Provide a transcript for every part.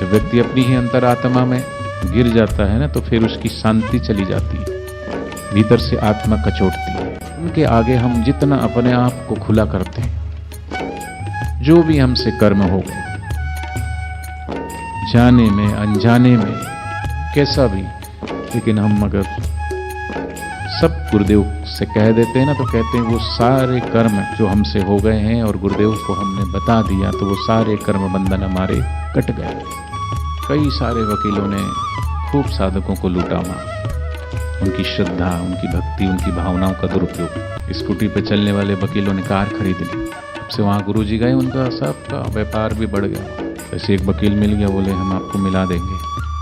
जब व्यक्ति अपनी ही अंतरात्मा में गिर जाता है ना, तो फिर उसकी शांति चली जाती है, भीतर से आत्मा कचोटती है। उनके आगे हम जितना अपने आप को खुला करते हैं, जो भी हमसे कर्म हो गए, जाने में अनजाने में कैसा भी, लेकिन हम अगर सब गुरुदेव से कह देते हैं ना, तो कहते हैं वो सारे कर्म जो हमसे हो गए हैं और गुरुदेव को हमने बता दिया, तो वो सारे कर्म बंधन हमारे कट गए। कई सारे वकीलों ने खूब साधकों को लूटा मार, उनकी श्रद्धा, उनकी भक्ति, उनकी भावनाओं का दुरुपयोग। स्कूटी पे चलने वाले वकीलों ने कार खरीद ली, जब से वहाँ गुरुजी गए उनका सबका व्यापार भी बढ़ गया। ऐसे एक वकील मिल गया, बोले हम आपको मिला देंगे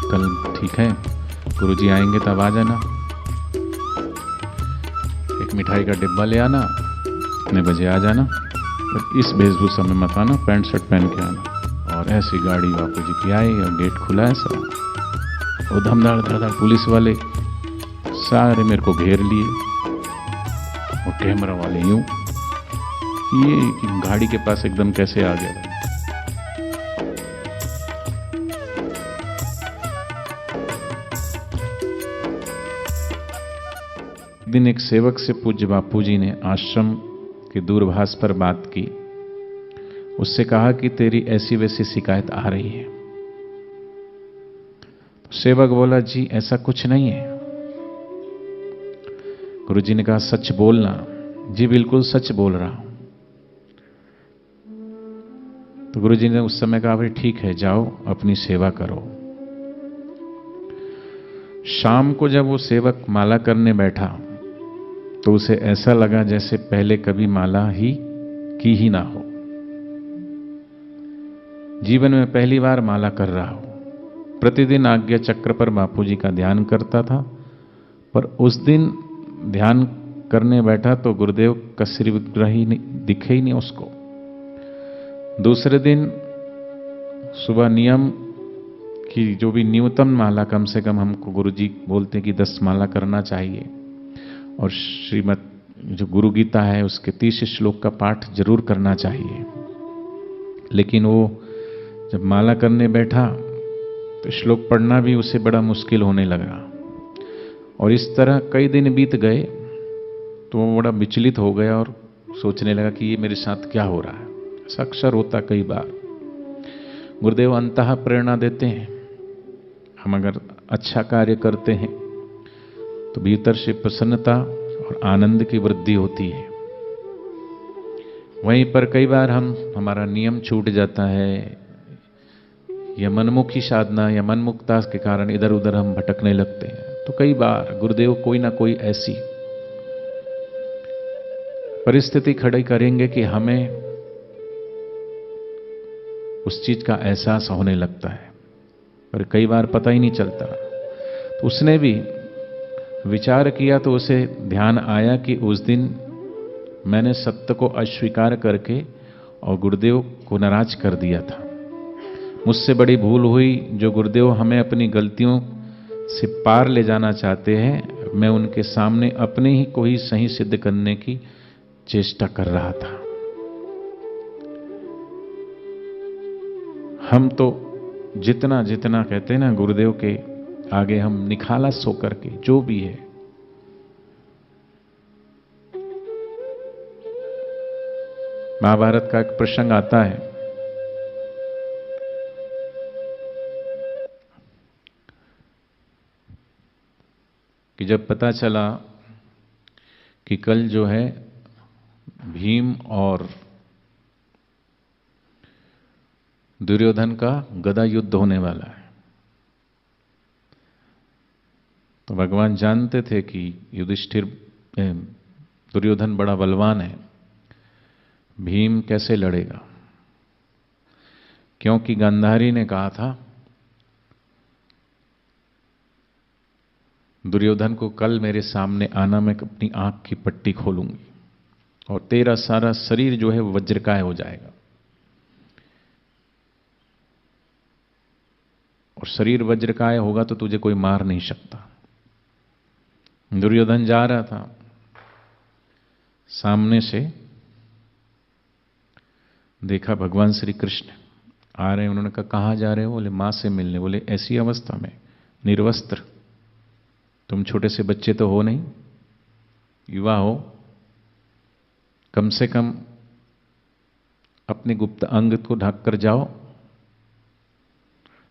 कल, ठीक है गुरुजी आएंगे तब आ जाना, एक मिठाई का डिब्बा ले आना, इतने बजे आ जाना, पर इस वेशभूषा में मत आना, पैंट शर्ट पहन के आना। और ऐसी गाड़ी बापू जी की आई और गेट खुला है सब, वो धमधाड़ धड़ाधड़ पुलिस वाले सारे मेरे को घेर लिए, और कैमरा वाले यूं, ये गाड़ी के पास एकदम कैसे आ गया। एक दिन एक सेवक से पूज्य बापू जी ने आश्रम के दूरभाष पर बात की। उससे कहा कि तेरी ऐसी वैसी शिकायत आ रही है। तो सेवक बोला जी ऐसा कुछ नहीं है। गुरुजी ने कहा सच बोलना। जी बिल्कुल सच बोल रहा हूं। तो गुरुजी ने उस समय कहा भाई ठीक है, जाओ अपनी सेवा करो। शाम को जब वो सेवक माला करने बैठा तो उसे ऐसा लगा जैसे पहले कभी माला ही की ही ना हो, जीवन में पहली बार माला कर रहा हो। प्रतिदिन आज्ञा चक्र पर बापूजी का ध्यान करता था, पर उस दिन ध्यान करने बैठा तो गुरुदेव का श्री विग्रह ही दिखे ही नहीं उसको। दूसरे दिन सुबह नियम की जो भी न्यूनतम माला, कम से कम हमको गुरुजी बोलते हैं कि 10 माला करना चाहिए, और श्रीमद जो गुरु गीता है उसके 30 श्लोक का पाठ जरूर करना चाहिए। लेकिन वो जब माला करने बैठा तो श्लोक पढ़ना भी उसे बड़ा मुश्किल होने लगा, और इस तरह कई दिन बीत गए तो वो बड़ा विचलित हो गया और सोचने लगा कि ये मेरे साथ क्या हो रहा है। ऐसा अक्सर होता कई बार। गुरुदेव अंतः प्रेरणा देते हैं, हम अगर अच्छा कार्य करते हैं तो भीतर से प्रसन्नता और आनंद की वृद्धि होती है। वहीं पर कई बार हमारा नियम छूट जाता है, या मनमुखी साधना या मनमुक्ता के कारण इधर उधर हम भटकने लगते हैं। तो कई बार गुरुदेव कोई ना कोई ऐसी परिस्थिति खड़ी करेंगे कि हमें उस चीज का एहसास होने लगता है, पर कई बार पता ही नहीं चलता। तो उसने भी विचार किया तो उसे ध्यान आया कि उस दिन मैंने सत्य को अस्वीकार करके और गुरुदेव को नाराज कर दिया था। मुझसे बड़ी भूल हुई। जो गुरुदेव हमें अपनी गलतियों से पार ले जाना चाहते हैं, मैं उनके सामने अपने ही को ही सही सिद्ध करने की चेष्टा कर रहा था। हम तो जितना जितना कहते हैं ना गुरुदेव के आगे हम निखालस होकर के जो भी है, महाभारत का एक प्रसंग आता है कि जब पता चला कि कल जो है भीम और दुर्योधन का गदा युद्ध होने वाला है, तो भगवान जानते थे कि युधिष्ठिर दुर्योधन बड़ा बलवान है, भीम कैसे लड़ेगा, क्योंकि गांधारी ने कहा था दुर्योधन को कल मेरे सामने आना, मैं अपनी आंख की पट्टी खोलूंगी और तेरा सारा शरीर जो है वो वज्रकाय हो जाएगा, और शरीर वज्रकाय होगा तो तुझे कोई मार नहीं सकता। दुर्योधन जा रहा था, सामने से देखा भगवान श्री कृष्ण आ रहे हैं। उन्होंने कहा कहाँ जा रहे हो? बोले माँ से मिलने। बोले ऐसी अवस्था में, निर्वस्त्र, तुम छोटे से बच्चे तो हो नहीं, युवा हो, कम से कम अपने गुप्त अंग को ढक कर जाओ।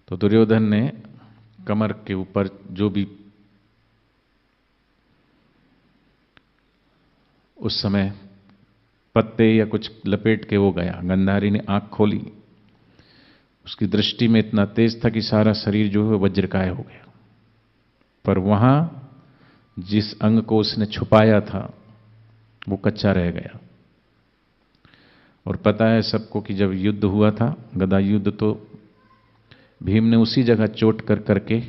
तो दुर्योधन ने कमर के ऊपर जो भी उस समय पत्ते या कुछ लपेट के वो गया। गंधारी ने आंख खोली, उसकी दृष्टि में इतना तेज था कि सारा शरीर जो है वज्रकाय हो गया। पर वहां जिस अंग को उसने छुपाया था वो कच्चा रह गया। और पता है सबको कि जब युद्ध हुआ था, गदा युद्ध, तो भीम ने उसी जगह चोट कर करके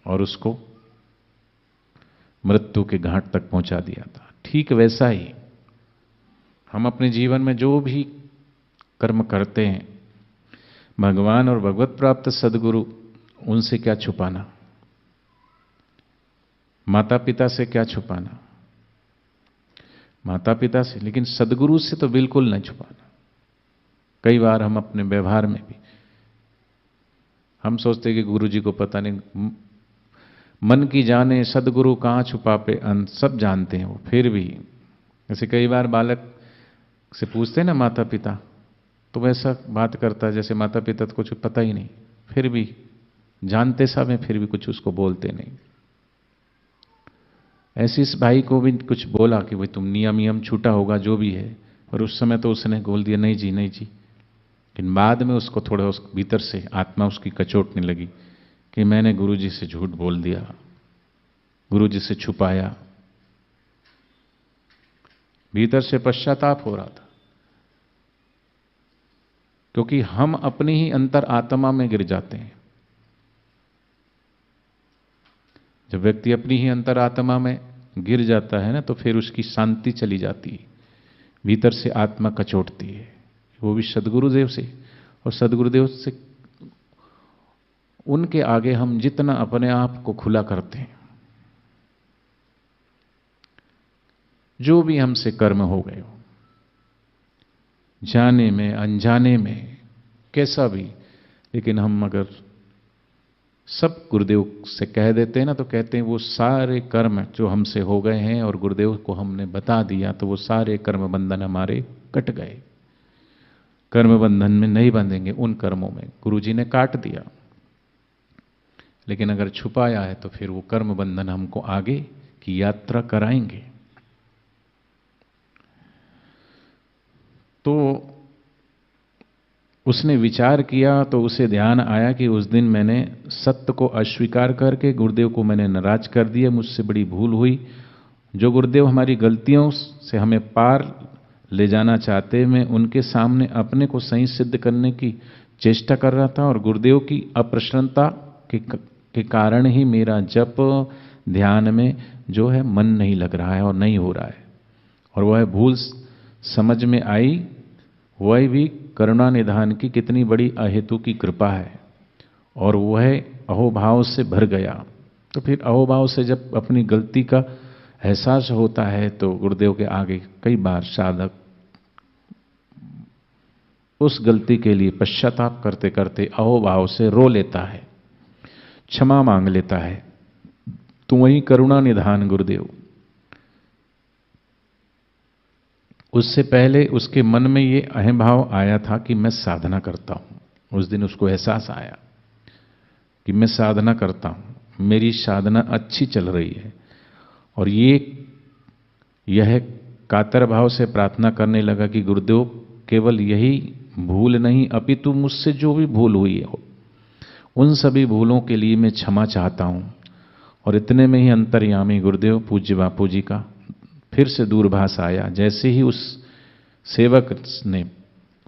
और उसको मृत्यु के घाट तक पहुंचा दिया था। ठीक वैसा ही हम अपने जीवन में जो भी कर्म करते हैं, भगवान और भगवत प्राप्त सदगुरु, उनसे क्या छुपाना, माता पिता से क्या छुपाना, माता पिता से, लेकिन सदगुरु से तो बिल्कुल नहीं छुपाना। कई बार हम अपने व्यवहार में भी हम सोचते हैं कि गुरु जी को पता नहीं, मन की जाने सदगुरु कहाँ छुपा पे अंत, सब जानते हैं वो। फिर भी जैसे कई बार बालक से पूछते हैं ना माता पिता, तो वैसा बात करता है जैसे माता पिता को कुछ पता ही नहीं, फिर भी जानते सब हैं, फिर भी कुछ उसको बोलते नहीं। ऐसे इस भाई को भी कुछ बोला कि भाई तुम नियम छूटा होगा जो भी है, और उस समय तो उसने बोल दिया नहीं जी नहीं जी। लेकिन बाद में उसको थोड़ा उस भीतर से आत्मा उसकी कचोटने लगी कि मैंने गुरुजी से झूठ बोल दिया, गुरुजी से छुपाया। भीतर से पश्चाताप हो रहा था, क्योंकि हम अपनी ही अंतर आत्मा में गिर जाते हैं। जब व्यक्ति अपनी ही अंतर आत्मा में गिर जाता है ना, तो फिर उसकी शांति चली जाती है, भीतर से आत्मा कचोटती है, वो भी सदगुरुदेव से। और सदगुरुदेव से उनके आगे हम जितना अपने आप को खुला करते हैं, जो भी हमसे कर्म हो गए हो, जाने में अनजाने में कैसा भी, लेकिन हम अगर सब गुरुदेव से कह देते हैं ना, तो कहते हैं वो सारे कर्म जो हमसे हो गए हैं और गुरुदेव को हमने बता दिया, तो वो सारे कर्म बंधन हमारे कट गए। कर्म बंधन में नहीं बंधेंगे, उन कर्मों में गुरुजी ने काट दिया। लेकिन अगर छुपाया है तो फिर वो कर्म बंधन हमको आगे की यात्रा कराएंगे। तो उसने विचार किया, तो उसे ध्यान आया कि उस दिन मैंने सत्य को अस्वीकार करके गुरुदेव को मैंने नाराज कर दिया, मुझसे बड़ी भूल हुई। जो गुरुदेव हमारी गलतियों से हमें पार ले जाना चाहते, मैं उनके सामने अपने को सही सिद्ध करने की चेष्टा कर रहा था, और गुरुदेव की अप्रसन्नता के कारण ही मेरा जप ध्यान में जो है मन नहीं लग रहा है और नहीं हो रहा है। और वह भूल समझ में आई, वह भी करुणा निधान की कितनी बड़ी अहेतु की कृपा है, और वह अहोभाव से भर गया। तो फिर अहोभाव से जब अपनी गलती का एहसास होता है, तो गुरुदेव के आगे कई बार साधक उस गलती के लिए पश्चाताप करते करते अहोभाव से रो लेता है, क्षमा मांग लेता है। तो वही करुणा निधान गुरुदेव, उससे पहले उसके मन में ये अहंभाव आया था कि मैं साधना करता हूं। उस दिन उसको एहसास आया कि मैं साधना करता हूं, मेरी साधना अच्छी चल रही है, और यह कातर भाव से प्रार्थना करने लगा कि गुरुदेव केवल यही भूल नहीं, अपितु मुझसे जो भी भूल हुई हो, उन सभी भूलों के लिए मैं क्षमा चाहता हूं। और इतने में ही अंतर्यामी गुरुदेव पूज्य बापू जी का फिर से दूरभाष आया। जैसे ही उस सेवक ने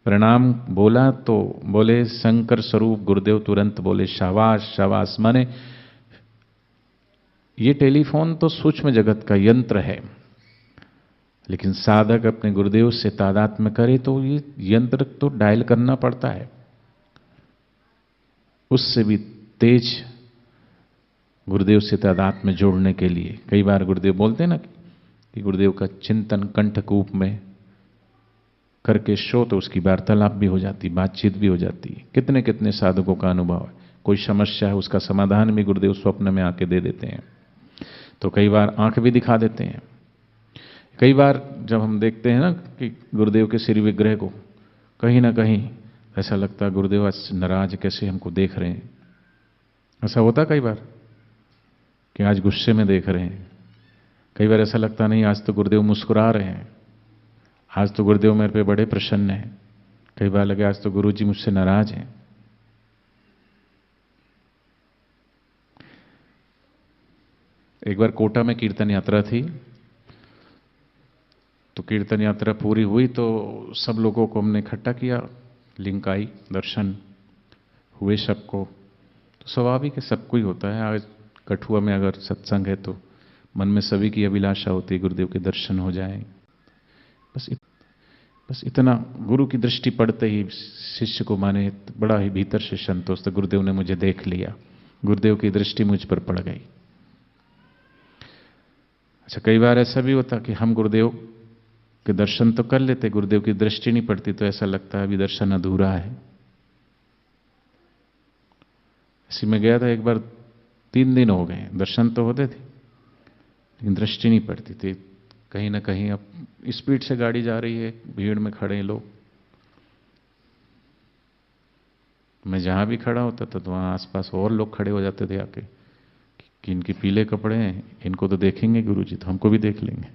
प्रणाम बोला, तो बोले शंकर स्वरूप गुरुदेव तुरंत बोले शाबाश शाबाश। माने ये टेलीफोन तो सूक्ष्म जगत का यंत्र है, लेकिन साधक अपने गुरुदेव से तादात्म्य करे तो ये यंत्र तो डायल करना पड़ता है, उससे भी तेज गुरुदेव से तादात्म्य जोड़ने के लिए। कई बार गुरुदेव बोलते हैं ना कि गुरुदेव का चिंतन कंठकूप में करके शो तो उसकी वार्तालाप भी हो जाती, बातचीत भी हो जाती है। कितने कितने साधकों का अनुभव है, कोई समस्या है उसका समाधान भी गुरुदेव स्वप्न में आके दे देते हैं। तो कई बार आंख भी दिखा देते हैं। कई बार जब हम देखते हैं ना कि गुरुदेव के श्री विग्रह को, कहीं ना कहीं ऐसा लगता है गुरुदेव आज नाराज कैसे हमको देख रहे हैं। ऐसा होता कई बार कि आज गुस्से में देख रहे हैं। कई बार ऐसा लगता नहीं आज तो गुरुदेव मुस्कुरा रहे हैं, आज तो गुरुदेव मेरे पे बड़े प्रसन्न हैं। कई बार लगे आज तो गुरु जी मुझसे नाराज हैं। एक बार कोटा में कीर्तन यात्रा थी, तो कीर्तन यात्रा पूरी हुई तो सब लोगों को हमने इकट्ठा किया, लिंक आई, दर्शन हुए सबको। तो स्वाभाविक है, सबको ही होता है। आज कठुआ में अगर सत्संग है तो मन में सभी की अभिलाषा होती है गुरुदेव के दर्शन हो जाएं। बस इतना गुरु की दृष्टि पड़ते ही शिष्य को माने बड़ा ही भीतर से संतोष, तो गुरुदेव ने मुझे देख लिया, गुरुदेव की दृष्टि मुझ पर पड़ गई। अच्छा, कई बार ऐसा भी होता कि हम गुरुदेव के दर्शन तो कर लेते, गुरुदेव की दृष्टि नहीं पड़ती, तो ऐसा लगता है अभी दर्शन अधूरा है। इसी में गया था एक बार, 3 दिन हो गए, दर्शन तो होते थे लेकिन दृष्टि नहीं पड़ती थी। कहीं ना कहीं अब स्पीड से गाड़ी जा रही है, भीड़ में खड़े हैं लोग, मैं जहां भी खड़ा होता था तो वहां आसपास और लोग खड़े हो जाते थे आके कि इनके पीले कपड़े हैं, इनको तो देखेंगे गुरुजी, तो हमको भी देख लेंगे।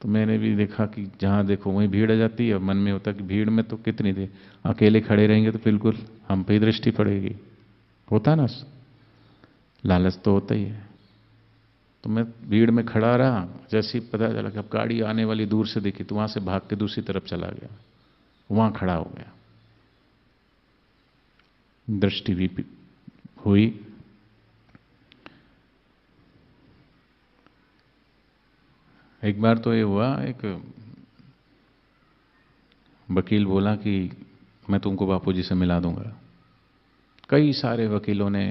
तो मैंने भी देखा कि जहां देखो वहीं भीड़ आ जाती है। मन में होता कि भीड़ में तो कितनी देर अकेले खड़े रहेंगे तो बिल्कुल हम पे ही दृष्टि पड़ेगी। होता ना, लालच तो होता ही है। तो मैं भीड़ में खड़ा रहा, जैसे ही पता चला कि अब गाड़ी आने वाली दूर से दिखी तो वहां से भाग के दूसरी तरफ चला गया, वहां खड़ा हो गया। दृष्टि भी हुई। एक बार तो ये हुआ, एक वकील बोला कि मैं तुमको बापूजी से मिला दूंगा। कई सारे वकीलों ने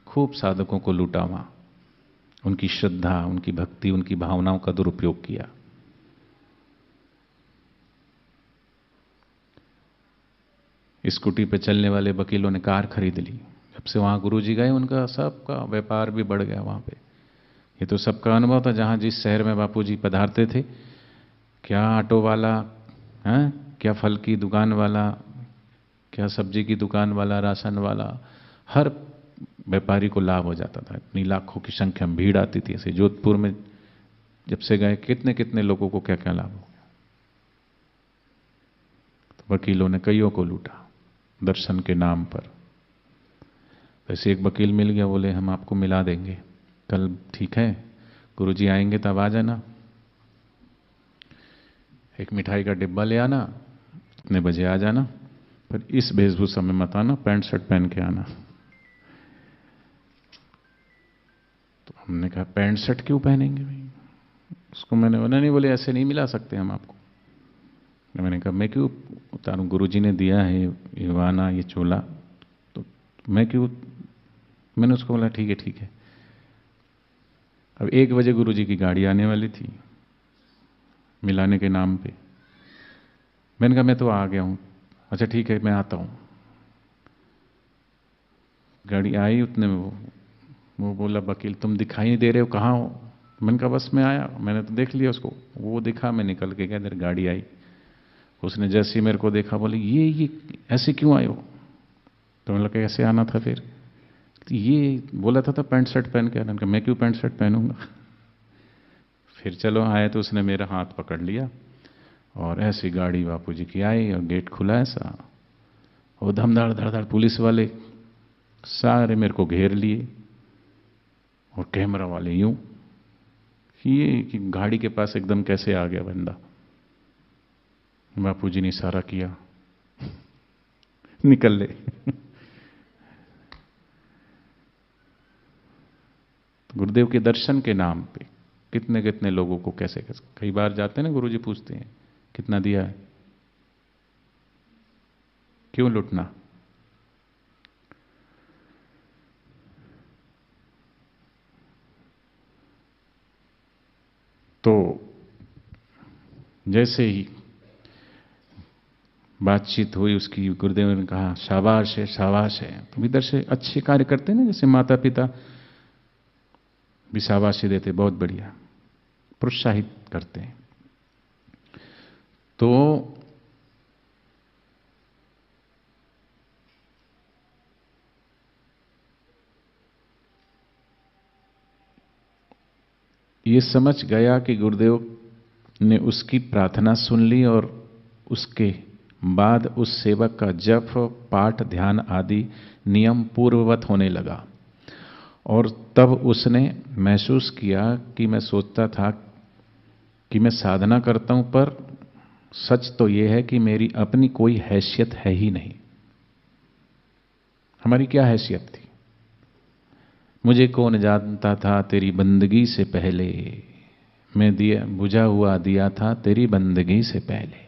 खूब साधकों को लूटा वहां, उनकी श्रद्धा, उनकी भक्ति, उनकी भावनाओं का दुरुपयोग किया। स्कूटी पे चलने वाले वकीलों ने कार खरीद ली। जब से वहां गुरुजी गए उनका सबका व्यापार भी बढ़ गया वहां पे। ये तो सबका अनुभव था, जहां जिस शहर में बापूजी पधारते थे, क्या ऑटो वाला है, क्या फल की दुकान वाला, क्या सब्जी की दुकान वाला, राशन वाला, हर व्यापारी को लाभ हो जाता था। इतनी लाखों की संख्या में भीड़ आती थी। ऐसे जोधपुर में जब से गए कितने कितने लोगों को क्या क्या लाभ हो गया। तो वकीलों ने कईयों को लूटा दर्शन के नाम पर। वैसे एक वकील मिल गया, बोले हम आपको मिला देंगे कल, ठीक है गुरुजी आएंगे तब आ जाना, एक मिठाई का डिब्बा ले आना, इतने बजे आ जाना, पर इस वेशभूषा में मत आना, पैंट शर्ट पहन के आना। तो हमने कहा पैंट शर्ट क्यों पहनेंगे भाई, उसको मैंने बोला नहीं, बोले ऐसे नहीं मिला सकते हम आपको। मैंने कहा मैं क्यों उतारूं, गुरुजी ने दिया है ये वाना, ये चोला, तो मैं क्यों। मैंने उसको बोला ठीक है ठीक है। अब 1 बजे गुरुजी की गाड़ी आने वाली थी मिलाने के नाम पे। मैंने कहा मैं तो आ गया हूं। अच्छा ठीक है मैं आता हूं। गाड़ी आई, उतने में वो बोला वकील तुम दिखाई नहीं दे रहे हो, कहाँ हो। मैंने कहा बस मैं आया, मैंने तो देख लिया उसको। वो दिखा, मैं निकल के गया, इधर गाड़ी आई। उसने जैसे ही मेरे को देखा बोले ये ऐसे क्यों आए हो। तो मैंने कहा कैसे आना था फिर, तो ये बोला था पैंट शर्ट पहन के आना। मैं क्यों पैंट शर्ट पहनूंगा। फिर चलो आए तो उसने मेरा हाथ पकड़ लिया और ऐसी गाड़ी बापूजी की आई और गेट खुला ऐसा, वो धमधड़ धड़धड़ पुलिस वाले सारे मेरे को घेर लिए और कैमरा वाले यूं, ये कि गाड़ी के पास एकदम कैसे आ गया बंदा। बापूजी ने इशारा किया निकल ले। गुरुदेव के दर्शन के नाम पे कितने कितने लोगों को कैसे कैसे, कई बार जाते हैं ना गुरुजी पूछते हैं कितना दिया है, क्यों लुटना। तो जैसे ही बातचीत हुई उसकी, गुरुदेव ने कहा शाबाश है, शाबाश है। तो भीतर से अच्छे कार्य करते हैं ना, जैसे माता पिता भी शाबाशी देते, बहुत बढ़िया, प्रोत्साहित करते हैं। तो ये समझ गया कि गुरुदेव ने उसकी प्रार्थना सुन ली और उसके बाद उस सेवक का जप, पाठ, ध्यान आदि नियम पूर्ववत होने लगा। और तब उसने महसूस किया कि मैं सोचता था कि मैं साधना करता हूं, पर सच तो यह है कि मेरी अपनी कोई हैसियत है ही नहीं। हमारी क्या हैसियत थी? मुझे कौन जानता था तेरी बंदगी से पहले, मैं दिया बुझा हुआ दिया था तेरी बंदगी से पहले।